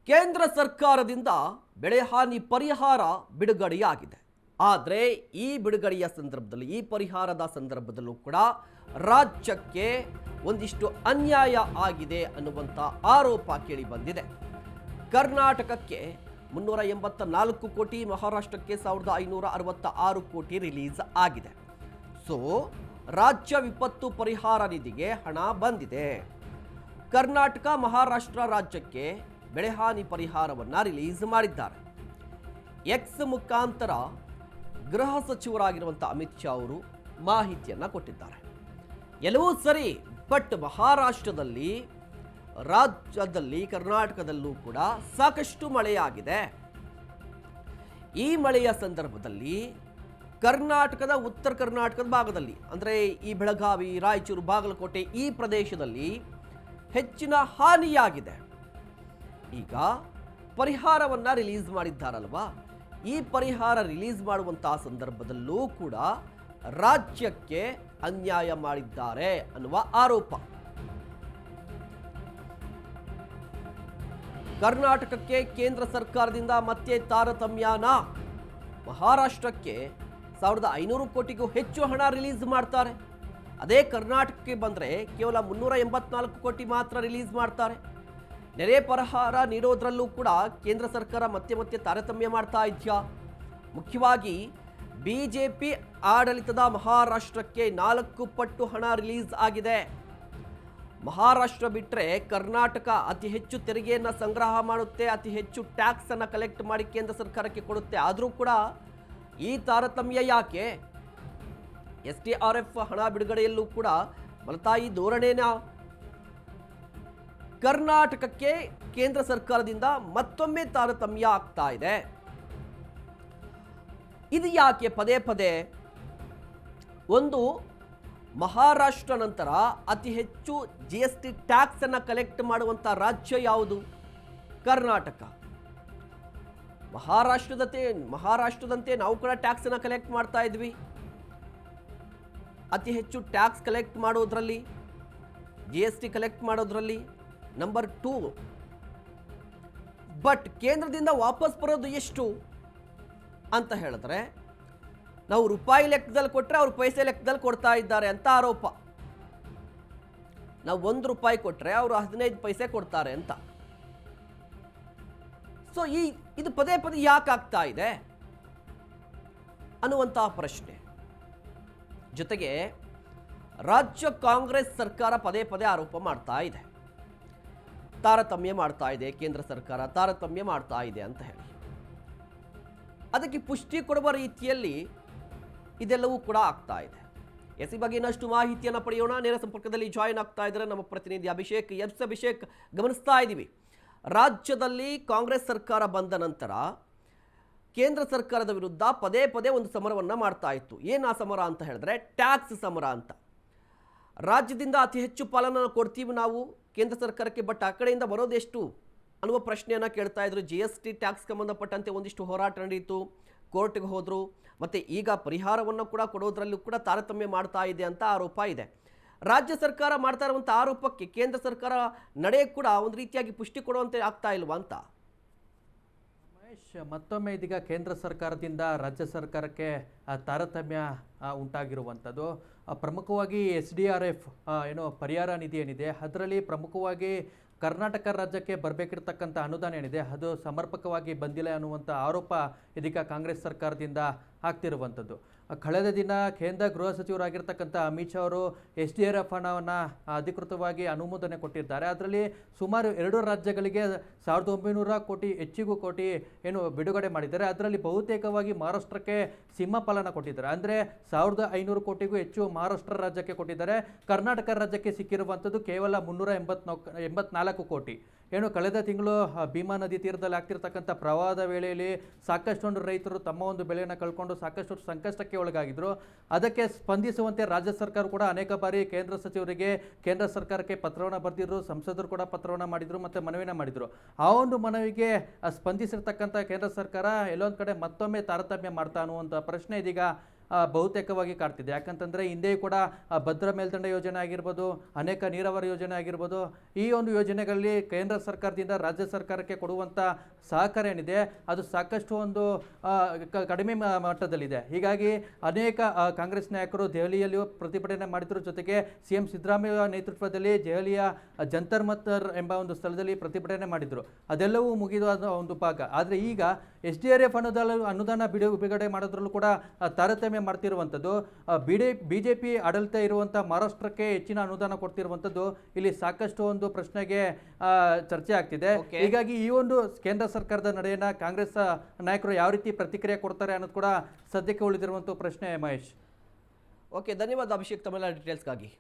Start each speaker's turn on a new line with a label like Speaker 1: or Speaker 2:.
Speaker 1: ಕೇಂದ್ರ ಸರ್ಕಾರದಿಂದ ಬೆಳೆ ಹಾನಿ ಪರಿಹಾರ ಬಿಡುಗಡೆಯಾಗಿದೆ. ಆದರೆ ಈ ಬಿಡುಗಡೆಯ ಸಂದರ್ಭದಲ್ಲಿ, ಈ ಪರಿಹಾರದ ಸಂದರ್ಭದಲ್ಲೂ ಕೂಡ ರಾಜ್ಯಕ್ಕೆ ಒಂದಿಷ್ಟು ಅನ್ಯಾಯ ಆಗಿದೆ ಅನ್ನುವಂಥ ಆರೋಪ ಕೇಳಿ ಬಂದಿದೆ. ಕರ್ನಾಟಕಕ್ಕೆ 384 ಕೋಟಿ, ಮಹಾರಾಷ್ಟ್ರಕ್ಕೆ 1566 ಕೋಟಿ ರಿಲೀಸ್ ಆಗಿದೆ. ಸೊ ರಾಜ್ಯ ವಿಪತ್ತು ಪರಿಹಾರ ನಿಧಿಗೆ ಹಣ ಬಂದಿದೆ. ಕರ್ನಾಟಕ, ಮಹಾರಾಷ್ಟ್ರ ರಾಜ್ಯಕ್ಕೆ ಬೆಳೆಹಾನಿ ಪರಿಹಾರವನ್ನು ರಿಲೀಸ್ ಮಾಡಿದ್ದಾರೆ. ಎಕ್ಸ್ ಮುಖಾಂತರ ಗೃಹ ಸಚಿವರಾಗಿರುವಂಥ ಅಮಿತ್ ಶಾ ಅವರು ಮಾಹಿತಿಯನ್ನು ಕೊಟ್ಟಿದ್ದಾರೆ. ಎಲ್ಲವೂ ಸರಿ, ಬಟ್ ಮಹಾರಾಷ್ಟ್ರದಲ್ಲಿ, ರಾಜ್ಯದಲ್ಲಿ, ಕರ್ನಾಟಕದಲ್ಲೂ ಕೂಡ ಸಾಕಷ್ಟು ಮಳೆಯಾಗಿದೆ. ಈ ಮಳೆಯ ಸಂದರ್ಭದಲ್ಲಿ ಕರ್ನಾಟಕದ ಉತ್ತರ ಕರ್ನಾಟಕದ ಭಾಗದಲ್ಲಿ, ಅಂದರೆ ಈ ಬೆಳಗಾವಿ, ರಾಯಚೂರು, ಬಾಗಲಕೋಟೆ ಈ ಪ್ರದೇಶದಲ್ಲಿ ಹೆಚ್ಚಿನ ಹಾನಿಯಾಗಿದೆ. ಈಗ ಪರಿಹಾರವನ್ನು ರಿಲೀಸ್ ಮಾಡಿದ್ದಾರಲ್ವಾ, ಈ ಪರಿಹಾರ ರಿಲೀಸ್ ಮಾಡುವಂತಹ ಸಂದರ್ಭದಲ್ಲೂ ಕೂಡ ರಾಜ್ಯಕ್ಕೆ ಅನ್ಯಾಯ ಮಾಡಿದ್ದಾರೆ ಅನ್ನುವ ಆರೋಪ. ಕರ್ನಾಟಕಕ್ಕೆ ಕೇಂದ್ರ ಸರ್ಕಾರದಿಂದ ಮತ್ತೆ ತಾರತಮ್ಯನ, ಮಹಾರಾಷ್ಟ್ರಕ್ಕೆ 1500 ಕೋಟಿಗೂ ಹೆಚ್ಚು ಹಣ ರಿಲೀಸ್ ಮಾಡ್ತಾರೆ. ಅದೇ ಕರ್ನಾಟಕಕ್ಕೆ ಬಂದರೆ ಕೇವಲ 384 ಕೋಟಿ ಮಾತ್ರ ರಿಲೀಸ್ ಮಾಡ್ತಾರೆ. ನೆರೆ ಪರಿಹಾರ ನೀಡೋದ್ರಲ್ಲೂ ಕೂಡ ಕೇಂದ್ರ ಸರ್ಕಾರ ಮತ್ತೆ ತಾರತಮ್ಯ ಮಾಡ್ತಾ ಇದೆಯಾ? ಮುಖ್ಯವಾಗಿ ಬಿಜೆಪಿ ಆಡಳಿತದ ಮಹಾರಾಷ್ಟ್ರಕ್ಕೆ 4 ಪಟ್ಟು ಹಣ ರಿಲೀಸ್ ಆಗಿದೆ. ಮಹಾರಾಷ್ಟ್ರ ಬಿಟ್ಟರೆ ಕರ್ನಾಟಕ ಅತಿ ಹೆಚ್ಚು ತೆರಿಗೆಯನ್ನು ಸಂಗ್ರಹ ಮಾಡುತ್ತೆ, ಅತಿ ಹೆಚ್ಚು ಟ್ಯಾಕ್ಸ್ ಅನ್ನು ಕಲೆಕ್ಟ್ ಮಾಡಿ ಕೇಂದ್ರ ಸರ್ಕಾರಕ್ಕೆ ಕೊಡುತ್ತೆ. ಆದರೂ ಕೂಡ ಈ ತಾರತಮ್ಯ ಯಾಕೆ? SDRF ಹಣ ಬಿಡುಗಡೆಯಲ್ಲೂ ಕೂಡ ಮಲತಾಯಿ ಧೋರಣೆನ. ಕರ್ನಾಟಕಕ್ಕೆ ಕೇಂದ್ರ ಸರ್ಕಾರದಿಂದ ಮತ್ತೊಮ್ಮೆ ತಾರತಮ್ಯ ಆಗ್ತಾ ಇದೆ. ಇದು ಯಾಕೆ ಪದೇ ಪದೇ? ಒಂದು, ಮಹಾರಾಷ್ಟ್ರ ನಂತರ ಅತಿ ಹೆಚ್ಚು GST ಟ್ಯಾಕ್ಸ್ ಅನ್ನು ಕಲೆಕ್ಟ್ ಮಾಡುವಂಥ ರಾಜ್ಯ ಯಾವುದು? ಕರ್ನಾಟಕ. ಮಹಾರಾಷ್ಟ್ರದಂತೆ ನಾವು ಕೂಡ ಟ್ಯಾಕ್ಸ್ ಅನ್ನು ಕಲೆಕ್ಟ್ ಮಾಡ್ತಾ ಇದ್ವಿ. ಅತಿ ಹೆಚ್ಚು ಟ್ಯಾಕ್ಸ್ ಕಲೆಕ್ಟ್ ಮಾಡೋದ್ರಲ್ಲಿ, GST ಕಲೆಕ್ಟ್ ಮಾಡೋದ್ರಲ್ಲಿ ನಂಬರ್ 2. ಬಟ್ ಕೇಂದ್ರದಿಂದ ವಾಪಸ್ ಬರೋದು ಎಷ್ಟು ಅಂತ ಹೇಳಿದ್ರೆ, ನಾವು ರೂಪಾಯಿ ಲೆಕ್ಕದಲ್ಲಿ ಕೊಟ್ಟರೆ ಅವರು ಪೈಸೆ ಲೆಕ್ಕದಲ್ಲಿ ಕೊಡ್ತಾ ಇದ್ದಾರೆ ಅಂತ ಆರೋಪ. ನಾವು 1 ರೂಪಾಯಿ ಕೊಟ್ಟರೆ ಅವರು 15 ಪೈಸೆ ಕೊಡ್ತಾರೆ ಅಂತ. ಸೊ ಇದು ಪದೇ ಪದೇ ಯಾಕೆ ಆಗ್ತಾ ಇದೆ ಅನ್ನುವಂತಹ ಪ್ರಶ್ನೆ. ಜೊತೆಗೆ ರಾಜ್ಯ ಕಾಂಗ್ರೆಸ್ ಸರ್ಕಾರ ಪದೇ ಪದೇ ಆರೋಪ ಮಾಡ್ತಾ ಇದೆ, ತಾರತಮ್ಯ ಮಾಡ್ತಾ ಇದೆ, ಕೇಂದ್ರ ಸರ್ಕಾರ ತಾರತಮ್ಯ ಮಾಡ್ತಾ ಇದೆ ಅಂತ ಹೇಳಿ. ಅದಕ್ಕೆ ಪುಷ್ಟಿ ಕೊಡುವ ರೀತಿಯಲ್ಲಿ ಇದೆಲ್ಲವೂ ಕೂಡ ಆಗ್ತಾ ಇದೆ. ಈ ಬಗ್ಗೆ ಇನ್ನಷ್ಟು ಮಾಹಿತಿಯನ್ನು ಪಡೆಯೋಣ. ನೇರ ಸಂಪರ್ಕದಲ್ಲಿ ಜಾಯಿನ್ ಆಗ್ತಾ ಇದ್ದಾರೆ ನಮ್ಮ ಪ್ರತಿನಿಧಿ ಅಭಿಷೇಕ್. ಅಭಿಷೇಕ್, ಗಮನಿಸ್ತಾ ಇದ್ದೀವಿ, ರಾಜ್ಯದಲ್ಲಿ ಕಾಂಗ್ರೆಸ್ ಸರ್ಕಾರ ಬಂದ ನಂತರ ಕೇಂದ್ರ ಸರ್ಕಾರದ ವಿರುದ್ಧ ಪದೇ ಪದೇ ಒಂದು ಸಮರವನ್ನು ಮಾಡ್ತಾ ಇತ್ತು. ಏನು ಆ ಸಮರ ಅಂತ ಹೇಳಿದ್ರೆ ಟ್ಯಾಕ್ಸ್ ಸಮರ ಅಂತ. ರಾಜ್ಯದಿಂದ ಅತಿ ಹೆಚ್ಚು ಪಾಲನ ಕೊಡ್ತೀವಿ ನಾವು ಕೇಂದ್ರ ಸರ್ಕಾರಕ್ಕೆ, ಬಟ್ ಆ ಕಡೆಯಿಂದ ಬರೋದೆಷ್ಟು ಅನ್ನುವ ಪ್ರಶ್ನೆಯನ್ನು ಕೇಳ್ತಾ ಇದ್ರು. GST ಟ್ಯಾಕ್ಸ್ ಸಂಬಂಧಪಟ್ಟಂತೆ ಒಂದಿಷ್ಟು ಹೋರಾಟ ನಡೆಯಿತು, ಕೋರ್ಟ್ಗೆ ಹೋದರು. ಮತ್ತು ಈಗ ಪರಿಹಾರವನ್ನು ಕೂಡ ಕೊಡೋದ್ರಲ್ಲೂ ಕೂಡ ತಾರತಮ್ಯ ಮಾಡ್ತಾ ಇದೆ ಅಂತ ಆರೋಪ ಇದೆ. ರಾಜ್ಯ ಸರ್ಕಾರ ಮಾಡ್ತಾ ಇರುವಂಥ ಆರೋಪಕ್ಕೆ ಕೇಂದ್ರ ಸರ್ಕಾರ ನಡೆ ಕೂಡ ಒಂದು ರೀತಿಯಾಗಿ ಪುಷ್ಟಿ ಕೊಡುವಂತೆ ಆಗ್ತಾ ಇಲ್ವಾ ಅಂತ?
Speaker 2: ಮಹೇಶ್, ಮತ್ತೊಮ್ಮೆ ಇದೀಗ ಕೇಂದ್ರ ಸರ್ಕಾರದಿಂದ ರಾಜ್ಯ ಸರ್ಕಾರಕ್ಕೆ ತಾರತಮ್ಯ ಉಂಟಾಗಿರುವಂಥದ್ದು. ಪ್ರಮುಖವಾಗಿ SDRF ಪರಿಹಾರ ನಿಧಿ ಏನಿದೆ, ಅದರಲ್ಲಿ ಪ್ರಮುಖವಾಗಿ ಕರ್ನಾಟಕ ರಾಜ್ಯಕ್ಕೆ ಬರಬೇಕಿರ್ತಕ್ಕಂಥ ಅನುದಾನ ಏನಿದೆ ಅದು ಸಮರ್ಪಕವಾಗಿ ಬಂದಿಲ್ಲ ಅನ್ನುವಂಥ ಆರೋಪ ಇದೀಗ ಕಾಂಗ್ರೆಸ್ ಸರ್ಕಾರದಿಂದ ಆಗ್ತಿರುವಂಥದ್ದು. ಕಳೆದ ದಿನ ಕೇಂದ್ರ ಗೃಹ ಸಚಿವರಾಗಿರ್ತಕ್ಕಂಥ ಅಮಿತ್ ಶಾ ಅವರು SDRF ಹಣವನ್ನು ಅಧಿಕೃತವಾಗಿ ಅನುಮೋದನೆ ಕೊಟ್ಟಿದ್ದಾರೆ. ಅದರಲ್ಲಿ ಸುಮಾರು 2 ರಾಜ್ಯಗಳಿಗೆ 1900 ಕೋಟಿ ಹೆಚ್ಚಿಗೂ ಕೋಟಿ ಬಿಡುಗಡೆ ಮಾಡಿದ್ದಾರೆ. ಅದರಲ್ಲಿ ಬಹುತೇಕವಾಗಿ ಮಹಾರಾಷ್ಟ್ರಕ್ಕೆ ಸಿಂಹಪಾಲನ ಕೊಟ್ಟಿದ್ದಾರೆ. ಅಂದರೆ 1500 ಕೋಟಿಗೂ ಹೆಚ್ಚು ಮಹಾರಾಷ್ಟ್ರ ರಾಜ್ಯಕ್ಕೆ ಕೊಟ್ಟಿದ್ದಾರೆ. ಕರ್ನಾಟಕ ರಾಜ್ಯಕ್ಕೆ ಸಿಕ್ಕಿರುವಂಥದ್ದು ಕೇವಲ 384 ಕೋಟಿ. ಕಳೆದ ತಿಂಗಳು ಭೀಮಾ ನದಿ ತೀರದಲ್ಲಿ ಆಗ್ತಿರ್ತಕ್ಕಂಥ ಪ್ರವಾಹದ ವೇಳೆಯಲ್ಲಿ ಸಾಕಷ್ಟು ರೈತರು ತಮ್ಮ ಒಂದು ಬೆಳೆಯನ್ನು ಕಳ್ಕೊಂಡು ಸಾಕಷ್ಟು ಸಂಕಷ್ಟಕ್ಕೆ ಒಳಗಾಗಿದ್ರು. ಅದಕ್ಕೆ ಸ್ಪಂದಿಸುವಂತೆ ರಾಜ್ಯ ಸರ್ಕಾರ ಕೂಡ ಅನೇಕ ಬಾರಿ ಕೇಂದ್ರ ಸಚಿವರಿಗೆ, ಕೇಂದ್ರ ಸರ್ಕಾರಕ್ಕೆ ಪತ್ರವನ್ನು ಬರೆದಿದ್ರು. ಸಂಸದರು ಕೂಡ ಪತ್ರವನ್ನು ಮಾಡಿದ್ರು ಮತ್ತು ಮನವಿಯನ್ನು ಮಾಡಿದ್ರು. ಆ ಒಂದು ಮನವಿಗೆ ಸ್ಪಂದಿಸಿರ್ತಕ್ಕಂಥ ಕೇಂದ್ರ ಸರ್ಕಾರ ಎಲ್ಲೊಂದು ಕಡೆ ಮತ್ತೊಮ್ಮೆ ತಾರತಮ್ಯ ಮಾಡ್ತಾ ಅನ್ನುವಂಥ ಪ್ರಶ್ನೆ ಇದೀಗ ಬಹುತೇಕವಾಗಿ ಕಾಡ್ತಿದೆ. ಯಾಕಂತಂದರೆ ಹಿಂದೆಯೂ ಕೂಡ ಭದ್ರಾ ಮೇಲ್ದಂಡ ಯೋಜನೆ ಆಗಿರ್ಬೋದು, ಅನೇಕ ನೀರಾವರಿ ಯೋಜನೆ ಆಗಿರ್ಬೋದು, ಈ ಒಂದು ಯೋಜನೆಗಳಲ್ಲಿ ಕೇಂದ್ರ ಸರ್ಕಾರದಿಂದ ರಾಜ್ಯ ಸರ್ಕಾರಕ್ಕೆ ಕೊಡುವಂಥ ಸಹಕಾರ ಏನಿದೆ ಅದು ಸಾಕಷ್ಟು ಒಂದು ಕಡಿಮೆ ಮಟ್ಟದಲ್ಲಿದೆ. ಹೀಗಾಗಿ ಅನೇಕ ಕಾಂಗ್ರೆಸ್ ನಾಯಕರು ದೆಹಲಿಯಲ್ಲಿಯೂ ಪ್ರತಿಭಟನೆ ಮಾಡಿದ್ರ ಜೊತೆಗೆ CM ಸಿದ್ದರಾಮಯ್ಯ ನೇತೃತ್ವದಲ್ಲಿ ದೆಹಲಿಯ ಜಂತರ್ ಮಂತರ್ ಎಂಬ ಒಂದು ಸ್ಥಳದಲ್ಲಿ ಪ್ರತಿಭಟನೆ ಮಾಡಿದರು. ಅದೆಲ್ಲವೂ ಮುಗಿದ ಒಂದು ಭಾಗ. ಆದರೆ ಈಗ SDRF ಅನುದಾನ ಬಿಡುಗಡೆ ಮಾಡೋದ್ರಲ್ಲೂ ಕೂಡ ತಾರತಮ್ಯ ಮಾಡ್ತಿರುವಂಥದ್ದು, BJP ಆಡಳಿತ ಇರುವಂಥ ಮಹಾರಾಷ್ಟ್ರಕ್ಕೆ ಹೆಚ್ಚಿನ ಅನುದಾನ ಕೊಡ್ತಿರುವಂಥದ್ದು ಇಲ್ಲಿ ಸಾಕಷ್ಟು ಒಂದು ಪ್ರಶ್ನೆಗೆ ಚರ್ಚೆ ಆಗ್ತಿದೆ. ಹೀಗಾಗಿ ಈ ಒಂದು ಕೇಂದ್ರ ಸರ್ಕಾರದ ನಡೆಯನ್ನ ಕಾಂಗ್ರೆಸ್ ನಾಯಕರು ಯಾವ ರೀತಿ ಪ್ರತಿಕ್ರಿಯೆ ಕೊಡ್ತಾರೆ ಅನ್ನೋದು ಕೂಡ ಸದ್ಯಕ್ಕೆ ಉಳಿದಿರುವಂಥ ಪ್ರಶ್ನೆ. ಮಹೇಶ್,
Speaker 1: ಓಕೆ, ಧನ್ಯವಾದ ಅಭಿಷೇಕ್ ತಮ್ಮೆಲ್ಲ ಡೀಟೇಲ್ಸ್ಗಾಗಿ.